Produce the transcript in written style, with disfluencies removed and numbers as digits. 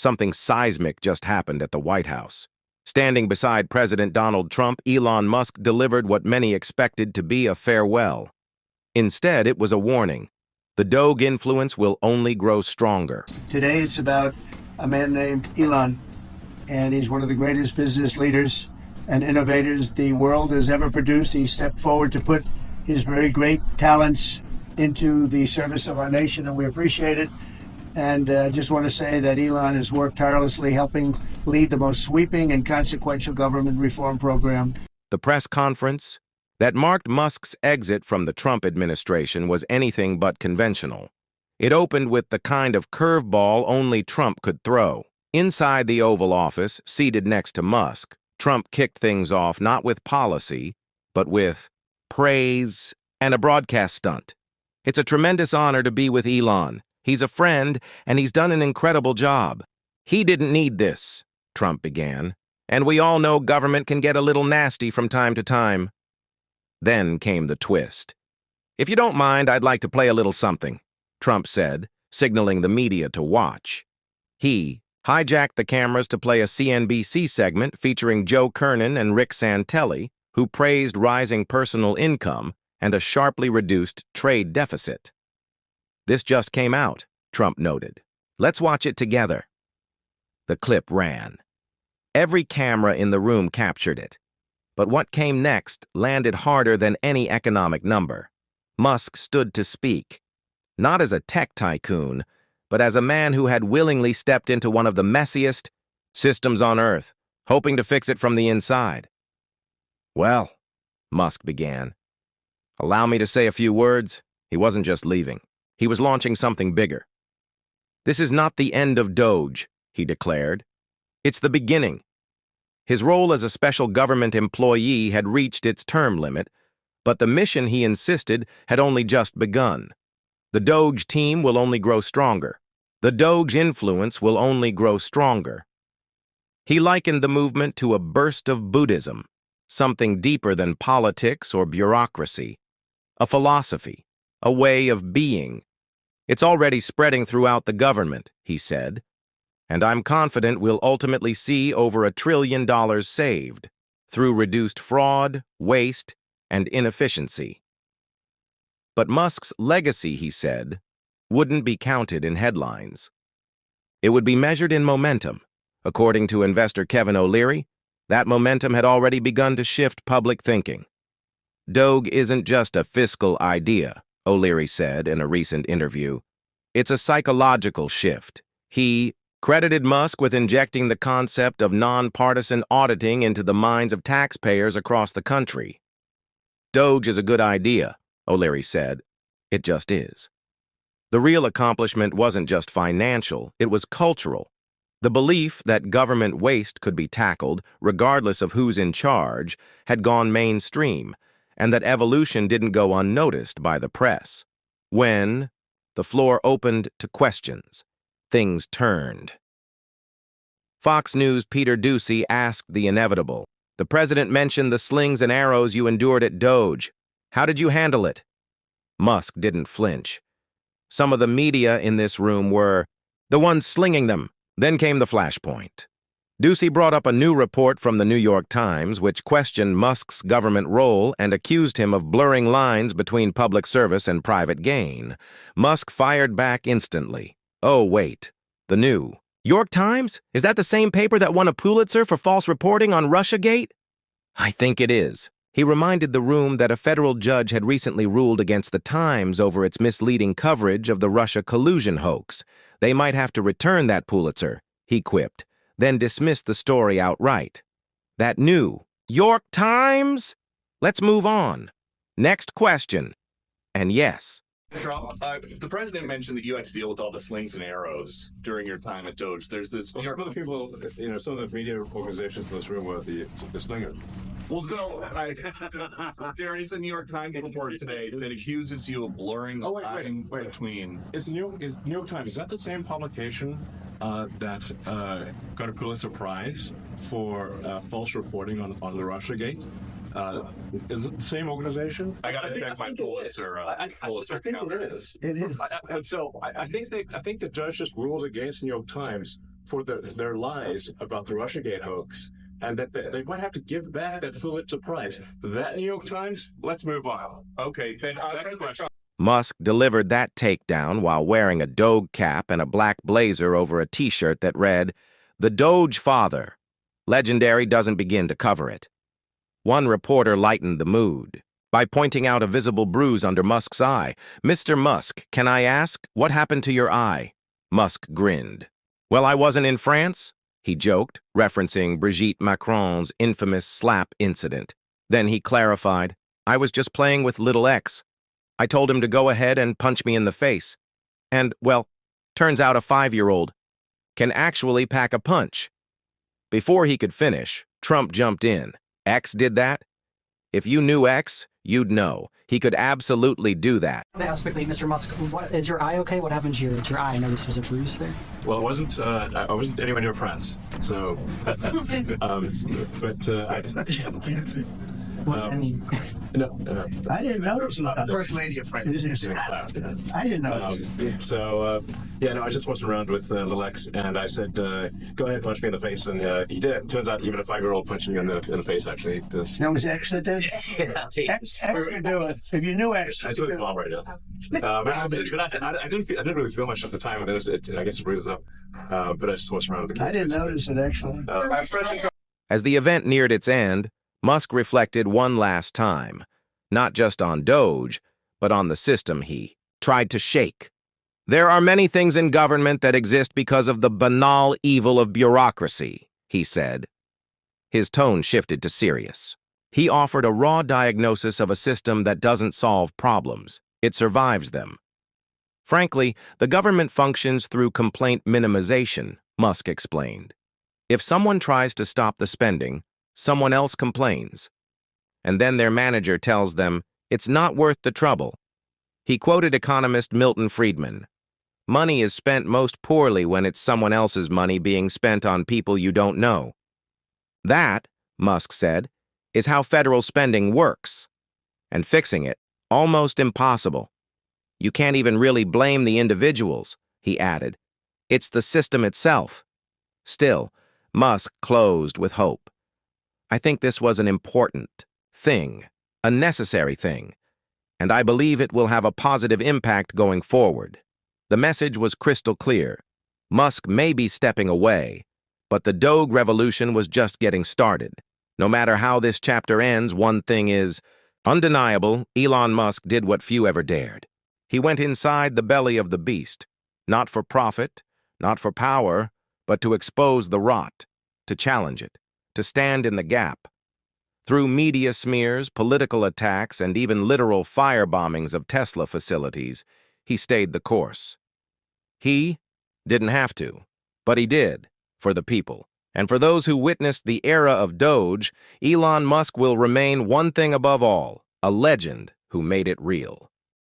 Something seismic just happened at the White House. Standing beside President Donald Trump, Elon Musk delivered what many expected to be a farewell. Instead, it was a warning. The DOGE influence will only grow stronger. Today, it's about a man named Elon, and he's one of the greatest business leaders and innovators the world has ever produced. He stepped forward to put his very great talents into the service of our nation, and we appreciate it. And I just want to say that Elon has worked tirelessly helping lead the most sweeping and consequential government reform program. The press conference that marked Musk's exit from the Trump administration was anything but conventional. It opened with the kind of curveball only Trump could throw. Inside the Oval Office, seated next to Musk, Trump kicked things off not with policy, but with praise and a broadcast stunt. It's a tremendous honor to be with Elon. He's a friend, and he's done an incredible job. He didn't need this, Trump began, and we all know government can get a little nasty from time to time. Then came the twist. If you don't mind, I'd like to play a little something, Trump said, signaling the media to watch. He hijacked the cameras to play a CNBC segment featuring Joe Kernan and Rick Santelli, who praised rising personal income and a sharply reduced trade deficit. This just came out, Trump noted. Let's watch it together. The clip ran. Every camera in the room captured it. But what came next landed harder than any economic number. Musk stood to speak, not as a tech tycoon, but as a man who had willingly stepped into one of the messiest systems on Earth, hoping to fix it from the inside. Well, Musk began. Allow me to say a few words. He wasn't just leaving. He was launching something bigger. This is not the end of DOGE, he declared. It's the beginning. His role as a special government employee had reached its term limit, but the mission, he insisted, had only just begun. The DOGE team will only grow stronger. The DOGE influence will only grow stronger. He likened the movement to a burst of Buddhism, something deeper than politics or bureaucracy, a philosophy, a way of being. It's already spreading throughout the government, he said, and I'm confident we'll ultimately see over $1 trillion saved through reduced fraud, waste, and inefficiency. But Musk's legacy, he said, wouldn't be counted in headlines. It would be measured in momentum. According to investor Kevin O'Leary, that momentum had already begun to shift public thinking. DOGE isn't just a fiscal idea, O'Leary said in a recent interview. It's a psychological shift. He credited Musk with injecting the concept of nonpartisan auditing into the minds of taxpayers across the country. DOGE is a good idea, O'Leary said. It just is. The real accomplishment wasn't just financial, it was cultural. The belief that government waste could be tackled, regardless of who's in charge, had gone mainstream, and that evolution didn't go unnoticed by the press. When the floor opened to questions, things turned. Fox News' Peter Doocy asked the inevitable. The president mentioned the slings and arrows you endured at DOGE. How did you handle it? Musk didn't flinch. Some of the media in this room were the ones slinging them. Then came the flashpoint. Doocy brought up a new report from the New York Times which questioned Musk's government role and accused him of blurring lines between public service and private gain. Musk fired back instantly. Oh, wait. The New York Times? Is that the same paper that won a Pulitzer for false reporting on Russiagate? I think it is. He reminded the room that a federal judge had recently ruled against the Times over its misleading coverage of the Russia collusion hoax. They might have to return that Pulitzer, he quipped, then dismissed the story outright. That New York Times? Let's move on. Next question. And yes. Trump, the president mentioned that you had to deal with all the slings and arrows during your time at DOGE. There's this. Well, some of the people, some of the media organizations in this room were the slingers. Well, so there is a New York Times report today that accuses you of blurring the line between. Is the New York Times, is that the same publication that got a Pulitzer Prize for false reporting on the Russiagate? Is it the same organization? I got to check my Pulitzer. I think it is. It is. So I think the judge just ruled against the New York Times for their lies about the Russiagate hoax, and that they might have to give back that Pulitzer Prize. That New York Times? Let's move on. Okay, then Next question. Musk delivered that takedown while wearing a Doge cap and a black blazer over a t-shirt that read, "The Dogefather. Legendary doesn't begin to cover it." One reporter lightened the mood by pointing out a visible bruise under Musk's eye. "Mr. Musk, can I ask, what happened to your eye?" Musk grinned. "Well, I wasn't in France," he joked, referencing Brigitte Macron's infamous slap incident. Then he clarified, "I was just playing with little X. I told him to go ahead and punch me in the face. And, well, turns out a 5-year-old can actually pack a punch." Before he could finish, Trump jumped in. "X did that? If you knew X, you'd know. He could absolutely do that." I ask quickly, Mr. Musk, is your eye okay? What happened to your eye? I noticed there's a bruise there. Well, I wasn't anywhere near France, so. What does that mean? No. I didn't notice that. First lady of France. I didn't notice. I just wasn't around with Lil X, and I said, "Go ahead, punch me in the face," and he did. Turns out, even a 5-year-old punching you in the face actually does. That was X that did? X could do it. If you knew X. I saw the bomb right now. I didn't really feel much at the time, and I guess it bruises up. But I just wasn't around with the kids. I didn't notice it, actually. As the event neared its end, Musk reflected one last time, not just on Doge, but on the system he tried to shake. "There are many things in government that exist because of the banal evil of bureaucracy," he said. His tone shifted to serious. He offered a raw diagnosis of a system that doesn't solve problems. It survives them. "Frankly, the government functions through complaint minimization," Musk explained. "If someone tries to stop the spending, someone else complains. And then their manager tells them it's not worth the trouble." He quoted economist Milton Friedman. "Money is spent most poorly when it's someone else's money being spent on people you don't know." That, Musk said, is how federal spending works. And fixing it, almost impossible. "You can't even really blame the individuals," he added. "It's the system itself." Still, Musk closed with hope. "I think this was an important thing, a necessary thing, and I believe it will have a positive impact going forward." The message was crystal clear. Musk may be stepping away, but the Doge revolution was just getting started. No matter how this chapter ends, one thing is undeniable: Elon Musk did what few ever dared. He went inside the belly of the beast, not for profit, not for power, but to expose the rot, to challenge it, to stand in the gap. Through media smears, political attacks, and even literal firebombings of Tesla facilities, he stayed the course. He didn't have to, but he did, for the people. And for those who witnessed the era of Doge, Elon Musk will remain one thing above all: a legend who made it real.